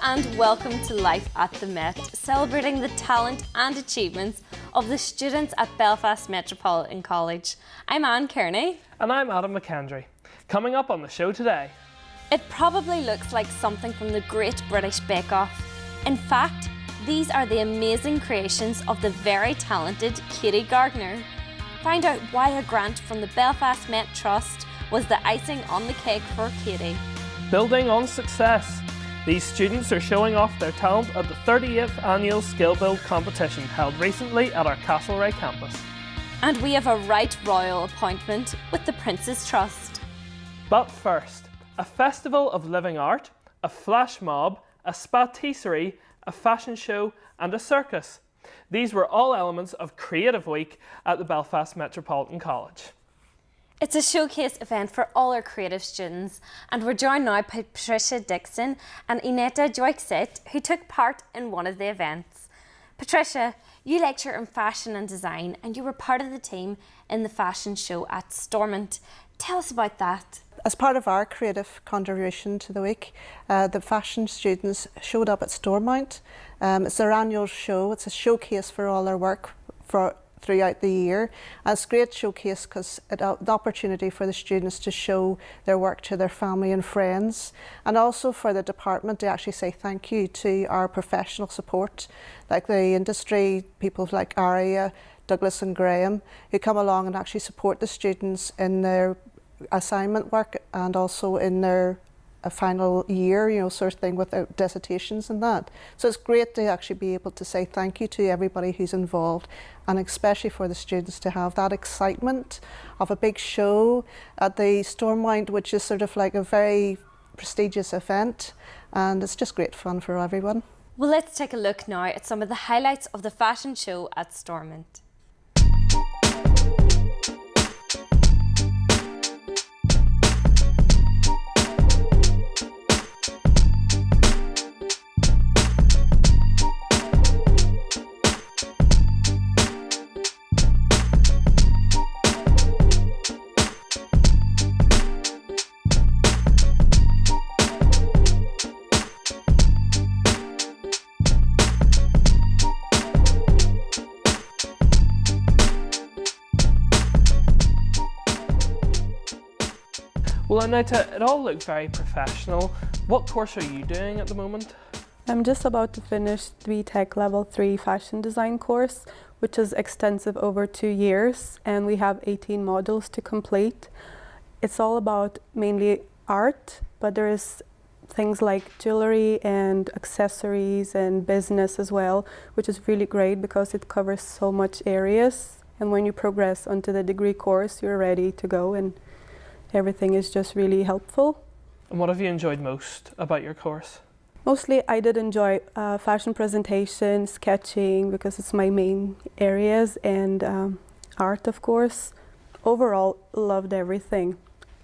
and welcome to Life at the Met, celebrating the talent and achievements of the students at Belfast Metropolitan College. I'm Anne Kearney. And I'm Adam McKendry. Coming up on the show today. It probably looks like something from the Great British Bake Off. In fact, these are the amazing creations of the very talented Katie Gardner. Find out why a grant from the Belfast Met Trust was the icing on the cake for Katie. Building on success. These students are showing off their talent at the 38th Annual Skill Build competition held recently at our Castlereagh campus. And we have a right royal appointment with the Prince's Trust. But first, a festival of living art, a flash mob, a spatisserie, a fashion show and a circus. These were all elements of Creative Week at the Belfast Metropolitan College. It's a showcase event for all our creative students, and we're joined now by Patricia Dixon and Ineta Joixet, who took part in one of the events. Patricia, you lecture in fashion and design, and you were part of the team in the fashion show at Stormont. Tell us about that. As part of our creative contribution to the week, the fashion students showed up at Stormont. It's their annual show. It's a showcase for all their work throughout the year. And it's a great showcase because it's the opportunity for the students to show their work to their family and friends, and also for the department to actually say thank you to our professional support, like the industry people like Aria, Douglas and Graham, who come along and actually support the students in their assignment work and also in their final year, sort of thing with their dissertations and that. So it's great to actually be able to say thank you to everybody who's involved, and especially for the students to have that excitement of a big show at the Stormont, which is sort of like a very prestigious event, and it's just great fun for everyone. Well, let's take a look now at some of the highlights of the fashion show at Stormont. Well, Anita, it all looked very professional. What course are you doing at the moment? I'm just about to finish BTech Level 3 Fashion Design course, which is extensive over 2 years, and we have 18 modules to complete. It's all about mainly art, but there is things like jewelry and accessories and business as well, which is really great because it covers so much areas. And when you progress onto the degree course, you're ready to go, and everything is just really helpful. And what have you enjoyed most about your course? Mostly I did enjoy fashion presentation, sketching, because it's my main areas, and art, of course. Overall, loved everything.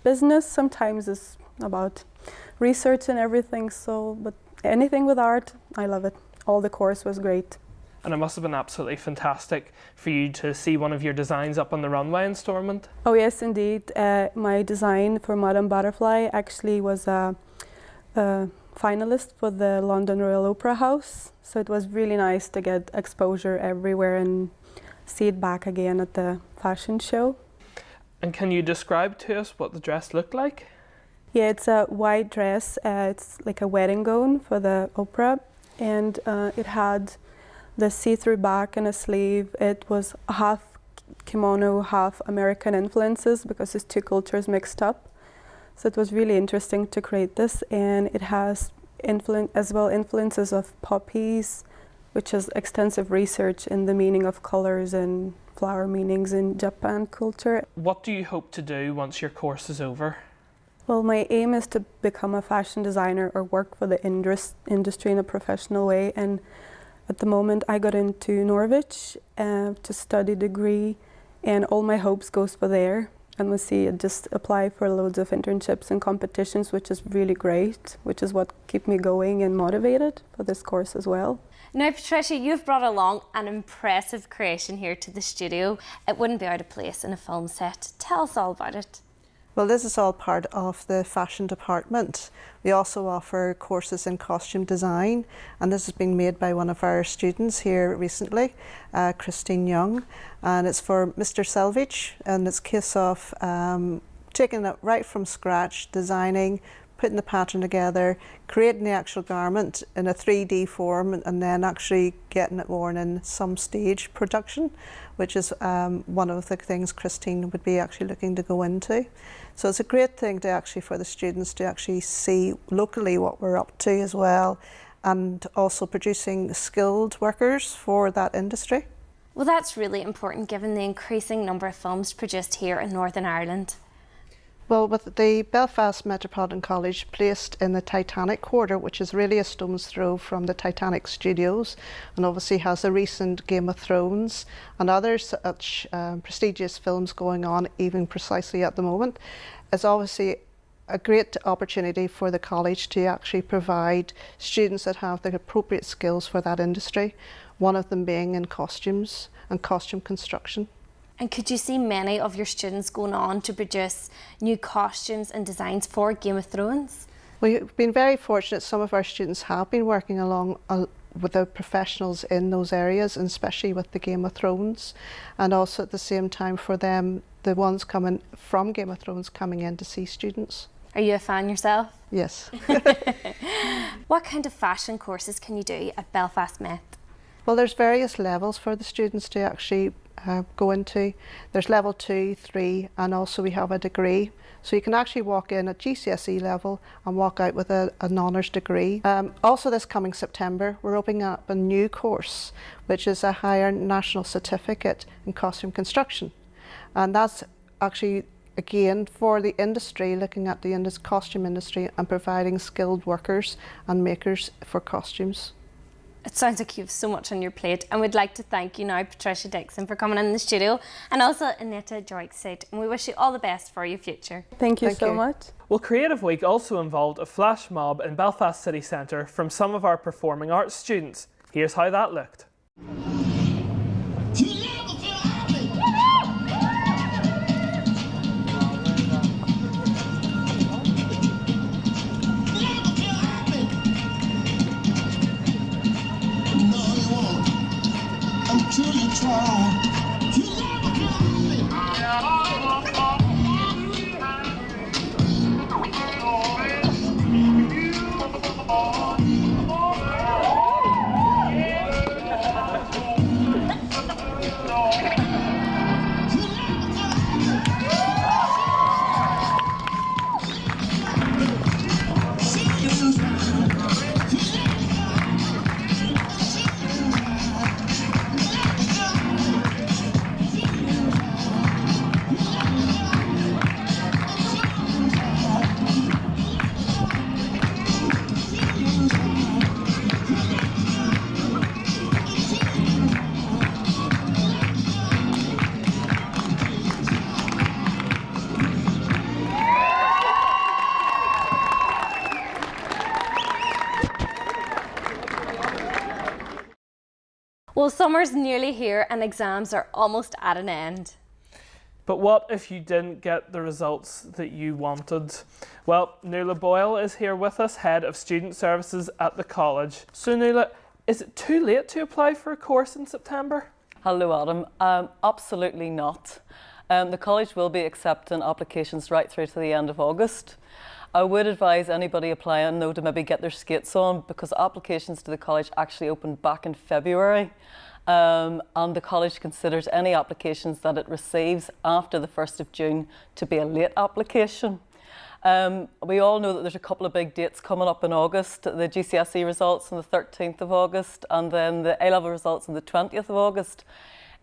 Business sometimes is about research and everything, but anything with art, I love it. All the course was great. And it must have been absolutely fantastic for you to see one of your designs up on the runway in Stormont. Oh yes, indeed. My design for Madame Butterfly actually was a finalist for the London Royal Opera House. So it was really nice to get exposure everywhere and see it back again at the fashion show. And can you describe to us what the dress looked like? Yeah, it's a white dress. It's like a wedding gown for the opera, and it had the see-through back and a sleeve. It was half kimono, half American influences because it's two cultures mixed up. So it was really interesting to create this, and it has influences of poppies, which is extensive research in the meaning of colors and flower meanings in Japan culture. What do you hope to do once your course is over? Well, my aim is to become a fashion designer or work for the industry in a professional way, and at the moment I got into Norwich to study degree, and all my hopes goes for there. And we'll see, just apply for loads of internships and competitions, which is really great, which is what keep me going and motivated for this course as well. Now, Patricia, you've brought along an impressive creation here to the studio. It wouldn't be out of place in a film set. Tell us all about it. Well, this is all part of the fashion department. We also offer courses in costume design, and this has been made by one of our students here recently, Christine Young, and it's for Mr. Selvage, and it's a case of taking it right from scratch, designing, putting the pattern together, creating the actual garment in a 3D form, and then actually getting it worn in some stage production, which is one of the things Christine would be actually looking to go into. So it's a great thing to actually for the students to actually see locally what we're up to as well, and also producing skilled workers for that industry. Well, that's really important given the increasing number of films produced here in Northern Ireland. Well, with the Belfast Metropolitan College placed in the Titanic quarter, which is really a stone's throw from the Titanic studios, and obviously has a recent Game of Thrones and other such prestigious films going on even precisely at the moment, is obviously a great opportunity for the college to actually provide students that have the appropriate skills for that industry, one of them being in costumes and costume construction. And could you see many of your students going on to produce new costumes and designs for Game of Thrones? We've been very fortunate. Some of our students have been working along with the professionals in those areas, and especially with the Game of Thrones, and also at the same time for them, the ones coming from Game of Thrones coming in to see students. Are you a fan yourself? Yes. What kind of fashion courses can you do at Belfast Met? Well, there's various levels for the students to actually go into. There's level 2, 3, and also we have a degree. So you can actually walk in at GCSE level and walk out with an honours degree. Also this coming September, we're opening up a new course, which is a higher national certificate in costume construction. And that's actually, again, for the industry, looking at the costume industry and providing skilled workers and makers for costumes. It sounds like you have so much on your plate, and we'd like to thank you now, Patricia Dixon, for coming in the studio, and also Anita Joyce, and we wish you all the best for your future. Thank you so much. Well, Creative Week also involved a flash mob in Belfast City Centre from some of our performing arts students. Here's how that looked. Well, summer's nearly here and exams are almost at an end. But what if you didn't get the results that you wanted? Well, Nuala Boyle is here with us, Head of Student Services at the college. So Nuala, is it too late to apply for a course in September? Hello Adam, absolutely not. The college will be accepting applications right through to the end of August. I would advise anybody applying though to maybe get their skates on, because applications to the college actually opened back in February. And the college considers any applications that it receives after the 1st of June to be a late application. We all know that there's a couple of big dates coming up in August, the GCSE results on the 13th of August and then the A-level results on the 20th of August.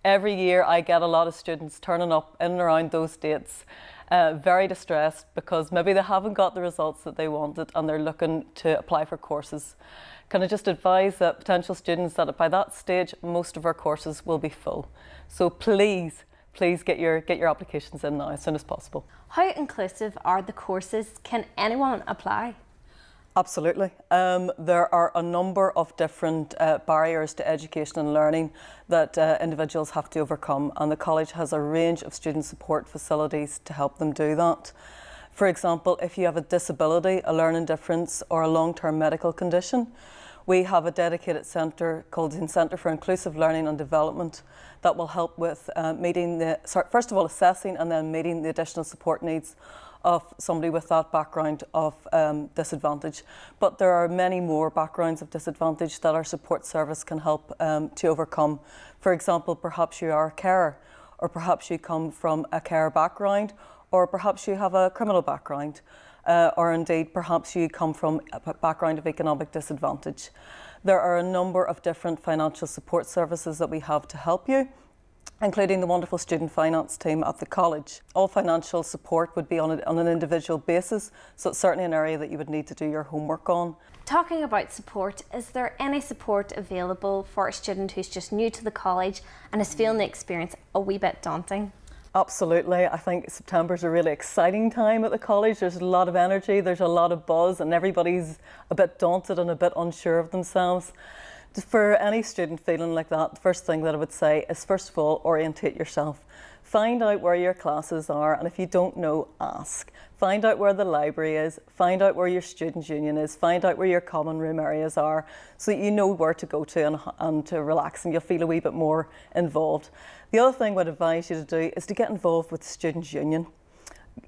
Every year I get a lot of students turning up in and around those dates, very distressed because maybe they haven't got the results that they wanted and they're looking to apply for courses. Can I just advise that potential students that by that stage most of our courses will be full. So please get your applications in now as soon as possible. How inclusive are the courses? Can anyone apply? Absolutely. There are a number of different barriers to education and learning that individuals have to overcome, and the college has a range of student support facilities to help them do that. For example, if you have a disability, a learning difference, or a long-term medical condition, we have a dedicated centre called the Centre for Inclusive Learning and Development that will help with first of all, assessing and then meeting the additional support needs of somebody with that background of disadvantage. But there are many more backgrounds of disadvantage that our support service can help to overcome. For example, perhaps you are a carer, or perhaps you come from a carer background, or perhaps you have a criminal background, or indeed perhaps you come from a background of economic disadvantage. There are a number of different financial support services that we have to help you, including the wonderful student finance team at the college. All financial support would be on an individual basis, so it's certainly an area that you would need to do your homework on. Talking about support, is there any support available for a student who's just new to the college and is feeling the experience a wee bit daunting? Absolutely. I think September's a really exciting time at the college. There's a lot of energy, there's a lot of buzz, and everybody's a bit daunted and a bit unsure of themselves. For any student feeling like that, the first thing that I would say is, first of all, orientate yourself. Find out where your classes are, and if you don't know, ask. Find out where the library is, find out where your student union is, find out where your common room areas are, so that you know where to go to and to relax, and you'll feel a wee bit more involved. The other thing I would advise you to do is to get involved with the student union.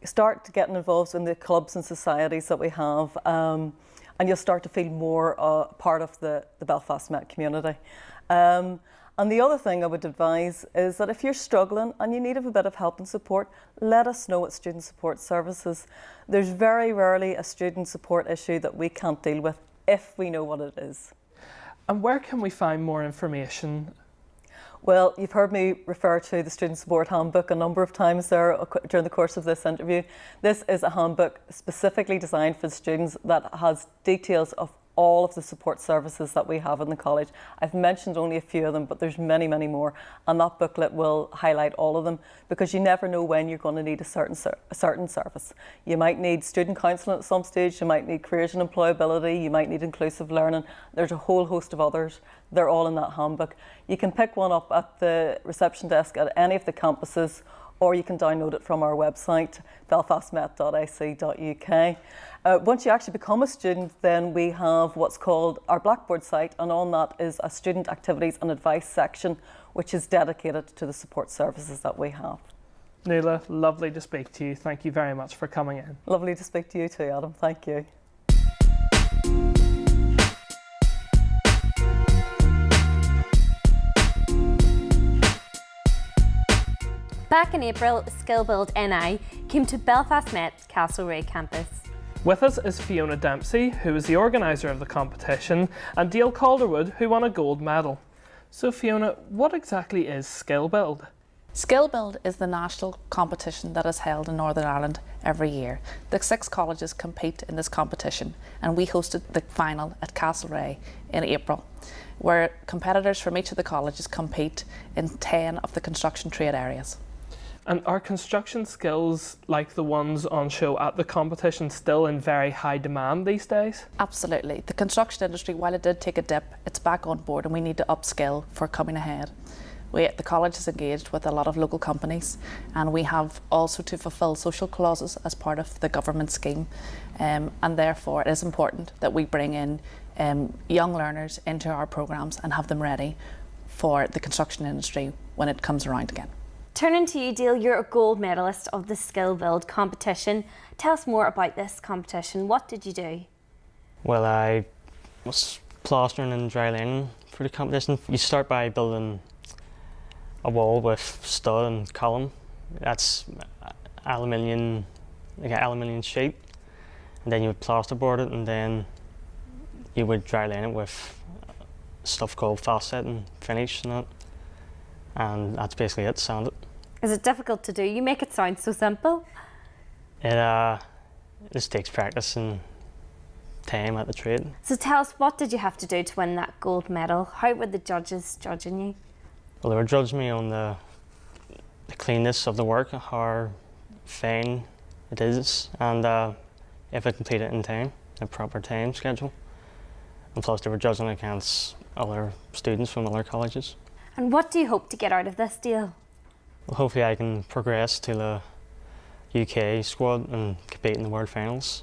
Start getting involved in the clubs and societies that we have, and you'll start to feel more part of the Belfast Met community. And the other thing I would advise is that if you're struggling and you need a bit of help and support, let us know at Student Support Services. There's very rarely a student support issue that we can't deal with if we know what it is. And where can we find more information? Well, you've heard me refer to the Student Support Handbook a number of times there during the course of this interview. This is a handbook specifically designed for students that has details of all of the support services that we have in the college. I've mentioned only a few of them, but there's many, many more. And that booklet will highlight all of them, because you never know when you're going to need a certain service. You might need student counselling at some stage, you might need careers and employability, you might need inclusive learning. There's a whole host of others. They're all in that handbook. You can pick one up at the reception desk at any of the campuses, or you can download it from our website, belfastmet.ac.uk. Once you actually become a student, then we have what's called our Blackboard site, and on that is a student activities and advice section, which is dedicated to the support services that we have. Nuala, lovely to speak to you. Thank you very much for coming in. Lovely to speak to you too, Adam. Thank you. Back in April, SkillBuild NI came to Belfast Met Castlereagh campus. With us is Fiona Dempsey, who is the organiser of the competition, and Dale Calderwood, who won a gold medal. So Fiona, what exactly is SkillBuild? SkillBuild is the national competition that is held in Northern Ireland every year. The 6 colleges compete in this competition, and we hosted the final at Castlereagh in April, where competitors from each of the colleges compete in 10 of the construction trade areas. And are construction skills like the ones on show at the competition still in very high demand these days? Absolutely. The construction industry, while it did take a dip, it's back on board, and we need to upskill for coming ahead. The college is engaged with a lot of local companies, and we have also to fulfil social clauses as part of the government scheme, and therefore it is important that we bring in young learners into our programmes and have them ready for the construction industry when it comes around again. Turning to you, Dale, you're a gold medalist of the SkillBuild competition. Tell us more about this competition. What did you do? Well, I was plastering and dry lining for the competition. You start by building a wall with stud and column. That's aluminium, like an aluminium sheet, and then you would plasterboard it, and then you would dry line it with stuff called fast set and finish and that. And that's basically it, sand it. Is it difficult to do? You make it sound so simple. It just takes practice and time at the trade. So tell us, what did you have to do to win that gold medal? How were the judges judging you? Well, they were judging me on the cleanness of the work, how fine it is, and if I complete it in time. the proper time schedule. And plus they were judging against other students from other colleges. And what do you hope to get out of this deal? Well, hopefully I can progress to the UK squad and compete in the World Finals.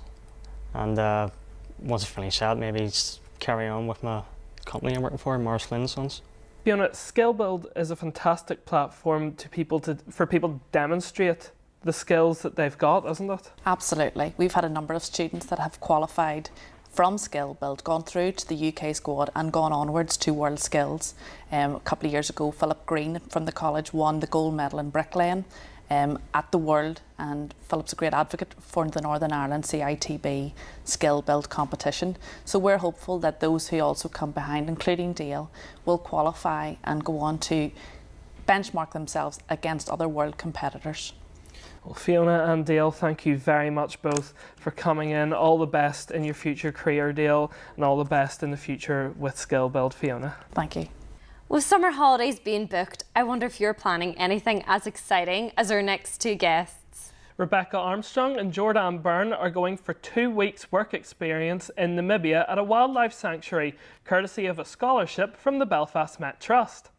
And once I finish that, maybe carry on with my company I'm working for, Morris Flynn & Sons. Fiona, Skill Build is a fantastic platform for people to demonstrate the skills that they've got, isn't it? Absolutely. We've had a number of students that have qualified from Skill Build, gone through to the UK squad and gone onwards to World Skills. A couple of years ago, Philip Green from the college won the gold medal in bricklaying at the World, and Philip's a great advocate for the Northern Ireland CITB Skill Build competition. So we're hopeful that those who also come behind, including Dale, will qualify and go on to benchmark themselves against other world competitors. Well, Fiona and Dale, thank you very much both for coming in. All the best in your future career, Dale, and all the best in the future with Skill Build, Fiona. Thank you. With summer holidays being booked, I wonder if you're planning anything as exciting as our next two guests. Rebecca Armstrong and Jordan Byrne are going for 2 weeks work experience in Namibia at a wildlife sanctuary, courtesy of a scholarship from the Belfast Met Trust.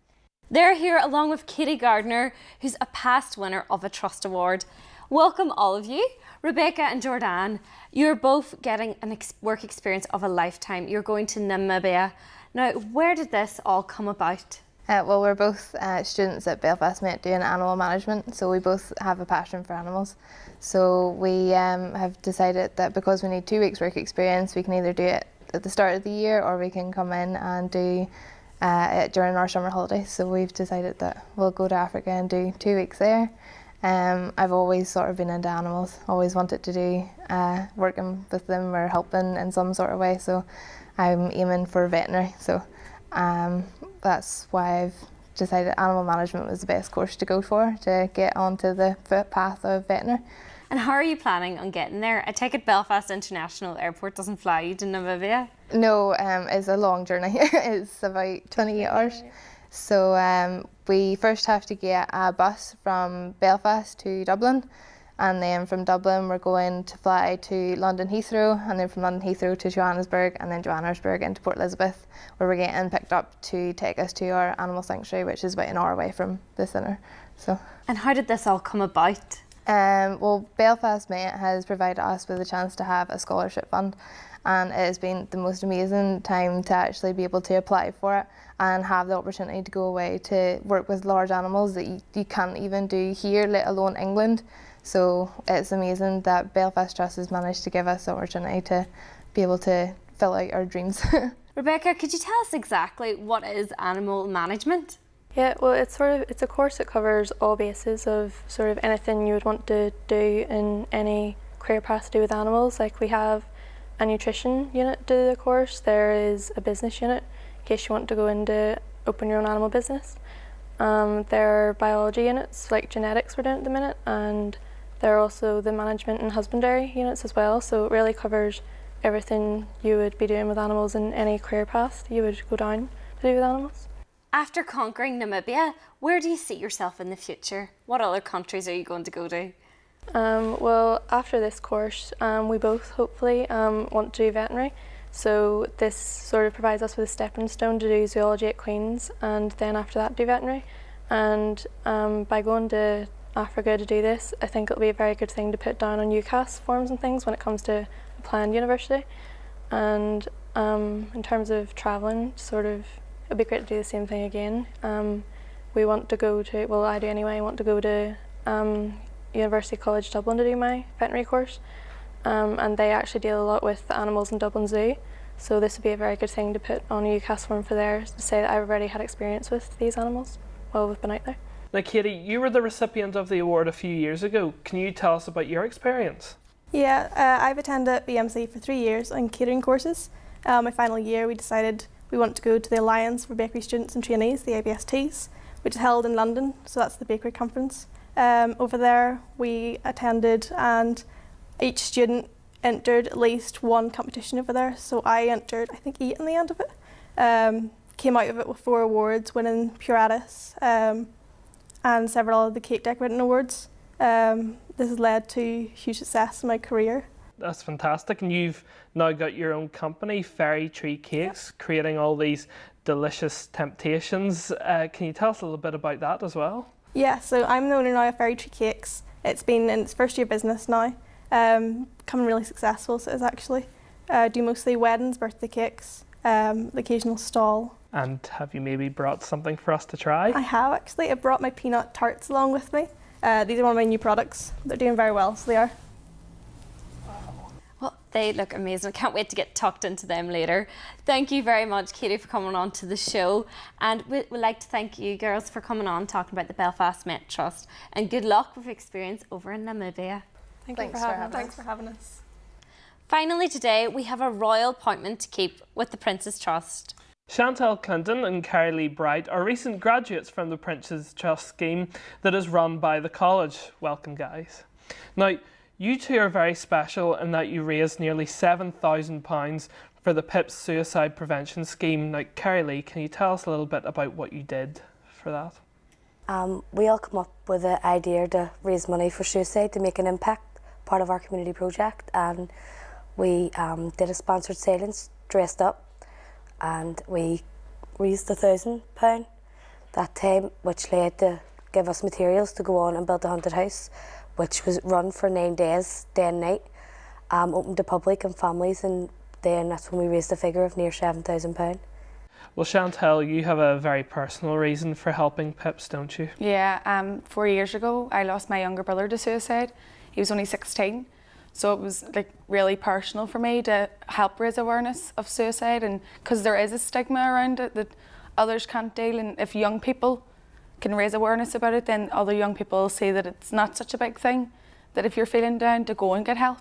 They're here along with Katie Gardner, who's a past winner of a Trust Award. Welcome all of you. Rebecca and Jordan, you're both getting a work experience of a lifetime. You're going to Namibia. Now, where did this all come about? Well, we're both students at Belfast Met doing animal management, so we both have a passion for animals. So we have decided that because we need 2 weeks work experience, we can either do it at the start of the year or we can come in and do it during our summer holidays. So we've decided that we'll go to Africa and do 2 weeks there. I've always sort of been into animals, always wanted to do working with them or helping in some sort of way. So I'm aiming for veterinary, so that's why I've decided animal management was the best course to go for, to get onto the path of veterinary. And how are you planning on getting there? I take it Belfast International Airport doesn't fly you to Namibia? No, it's a long journey. It's about 28 hours. So we first have to get a bus from Belfast to Dublin, and then from Dublin we're going to fly to London Heathrow, and then from London Heathrow to Johannesburg, and then Johannesburg into Port Elizabeth, where we're getting picked up to take us to our animal sanctuary, which is about an hour away from the centre. So. And how did this all come about? Well, Belfast Met has provided us with a chance to have a scholarship fund, and it has been the most amazing time to actually be able to apply for it and have the opportunity to go away to work with large animals that you can't even do here, let alone England. So it's amazing that Belfast Trust has managed to give us the opportunity to be able to fill out our dreams. Rebecca, could you tell us exactly what is animal management? Yeah, well, it's a course that covers all bases of sort of anything you would want to do in any career path to do with animals. Like we have a nutrition unit to the course, there is a business unit in case you want to go into open your own animal business. There are biology units like genetics we're doing at the minute, and there are also the management and husbandry units as well. So it really covers everything you would be doing with animals in any career path you would go down to do with animals. After conquering Namibia, where do you see yourself in the future? What other countries are you going to go to? Well, after this course, we both hopefully want to do veterinary. So this sort of provides us with a stepping stone to do zoology at Queen's, and then after that do veterinary. And by going to Africa to do this, I think it'll be a very good thing to put down on UCAS forms and things when it comes to applying to university. And in terms of travelling, sort of, it'd be great to do the same thing again. We want to go to, well, I do anyway, I want to go to University College Dublin to do my veterinary course. And they actually deal a lot with the animals in Dublin Zoo. So this would be a very good thing to put on a UCAS form for there, to say that I've already had experience with these animals while we've been out there. Now, Katie, you were the recipient of the award a few years ago. Can you tell us about your experience? Yeah, I've attended BMC for 3 years on catering courses. My final year we decided we want to go to the Alliance for Bakery Students and Trainees, the ABSTs, which is held in London, so that's the bakery conference. Over there we attended, and each student entered at least one competition over there. So I entered, I think, 8 in the end of it. Came out of it with 4 awards, winning Puratus and several of the cake decorating awards. This has led to huge success in my career. That's fantastic. And you've now got your own company, Fairy Tree Cakes, creating all these delicious temptations. Can you tell us a little bit about that as well? Yeah, so I'm the owner now of Fairy Tree Cakes. It's been in its first year of business now, becoming really successful, so it's actually. Do mostly weddings, birthday cakes, the occasional stall. And have you maybe brought something for us to try? I have actually. I brought my peanut tarts along with me. These are one of my new products. They're doing very well, so they are. Well, they look amazing. I can't wait to get tucked into them later. Thank you very much, Katie, for coming on to the show. And we'd like to thank you girls for coming on talking about the Belfast Met Trust. And good luck with your experience over in Namibia. Thanks for having us. Finally today, we have a royal appointment to keep with the Prince's Trust. Chantal Clinton and Carrie Lee Bright are recent graduates from the Prince's Trust scheme that is run by the college. Welcome, guys. Now, you two are very special in that you raised nearly £7,000 for the PIP's suicide prevention scheme. Now, Carrie Lee, can you tell us a little bit about what you did for that? We all come up with the idea to raise money for suicide to make an impact, part of our community project, and we did a sponsored silence, dressed up, and we raised £1,000 that time, which led to give us materials to go on and build the haunted house, which was run for 9 days, day and night, open to public and families, and then that's when we raised a figure of near £7,000. Well, Chantal, you have a very personal reason for helping PIPs, don't you? Yeah, 4 years ago I lost my younger brother to suicide. He was only 16. So it was like really personal for me to help raise awareness of suicide, and because there is a stigma around it that others can't deal, and if young people can raise awareness about it, then other young people will see that it's not such a big thing, that if you're feeling down, to go and get help.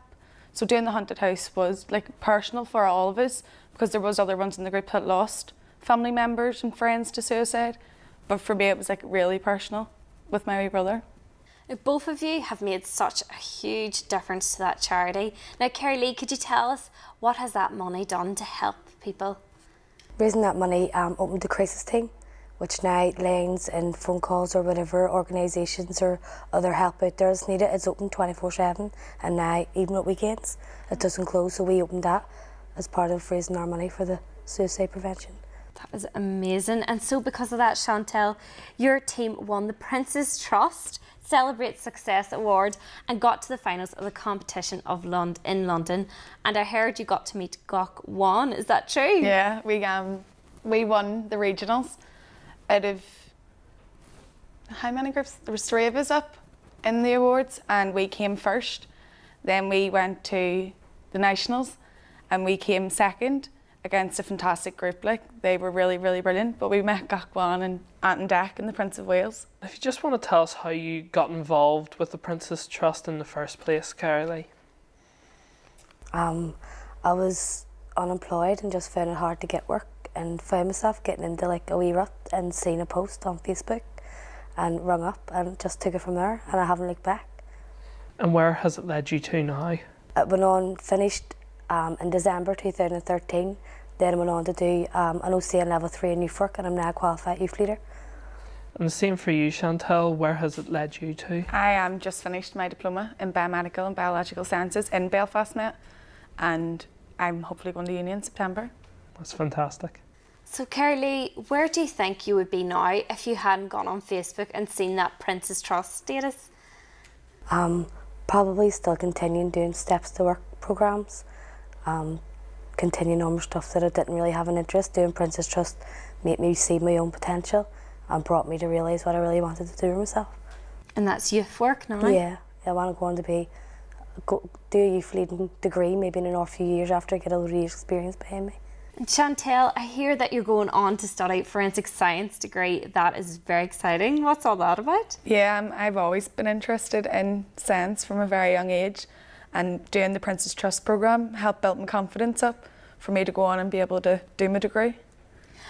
So doing the haunted house was like personal for all of us, because there was other ones in the group that lost family members and friends to suicide, but for me it was like really personal with my wee brother. Both of you have made such a huge difference to that charity. Now, Carrie Lee, could you tell us what has that money done to help people? Raising that money opened the crisis team, which now lines and phone calls or whatever organisations or other help out there is needed. It's open 24/7, and now even at weekends it doesn't close, so we opened that as part of raising our money for the suicide prevention. That is amazing. And so because of that, Chantal, your team won the Prince's Trust Celebrate Success Award and got to the finals of the competition of in London. And I heard you got to meet Gok Wan. Is that true? Yeah, we won the regionals out of how many groups? There was 3 of us up in the awards, and we came first. Then we went to the nationals and we came second against a fantastic group. Like, they were really, really brilliant. But we met Gok Wan and Ant and Dec and the Prince of Wales. If you just want to tell us how you got involved with the Prince's Trust in the first place, Carrie Lee. I was unemployed and just found it hard to get work, and found myself getting into like a wee rut and seeing a post on Facebook and rung up and just took it from there, and I haven't looked back. And where has it led you to now? It went on, finished in December 2013, then I went on to do an OCN level 3 in youth work, and I'm now a qualified youth leader. And the same for you, Chantal, where has it led you to? I just finished my diploma in biomedical and biological sciences in Belfast Met, and I'm hopefully going to uni in September. That's fantastic. So Carrie Lee, where do you think you would be now if you hadn't gone on Facebook and seen that Prince's Trust status? Probably still continuing doing Steps to Work programmes, continuing on with stuff that I didn't really have an interest. Doing Prince's Trust made me see my own potential and brought me to realise what I really wanted to do for myself. And that's youth work now? Yeah, I want to go on to do a youth leading degree maybe in another few years after I get a lot of years experience behind me. And Chantal, I hear that you're going on to study forensic science degree. That is very exciting. What's all that about? Yeah, I've always been interested in science from a very young age, and doing the Prince's Trust programme helped build my confidence up for me to go on and be able to do my degree.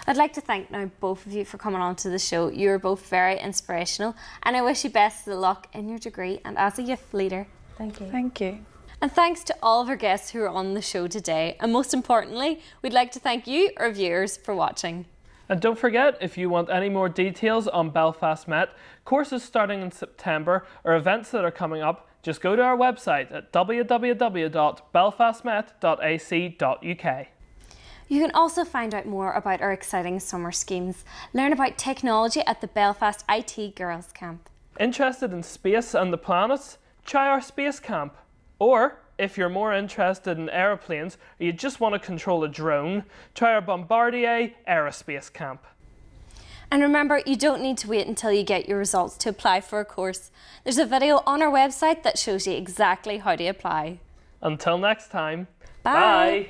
I'd like to thank now both of you for coming on to the show. You're both very inspirational, and I wish you best of luck in your degree and as a youth leader. Thank you. Thank you. And thanks to all of our guests who are on the show today. And most importantly, we'd like to thank you, our viewers, for watching. And don't forget, if you want any more details on Belfast Met, courses starting in September, or events that are coming up, just go to our website at www.belfastmet.ac.uk. You can also find out more about our exciting summer schemes. Learn about technology at the Belfast IT Girls Camp. Interested in space and the planets? Try our space camp. Or, if you're more interested in aeroplanes or you just want to control a drone, try our Bombardier Aerospace Camp. And remember, you don't need to wait until you get your results to apply for a course. There's a video on our website that shows you exactly how to apply. Until next time, bye.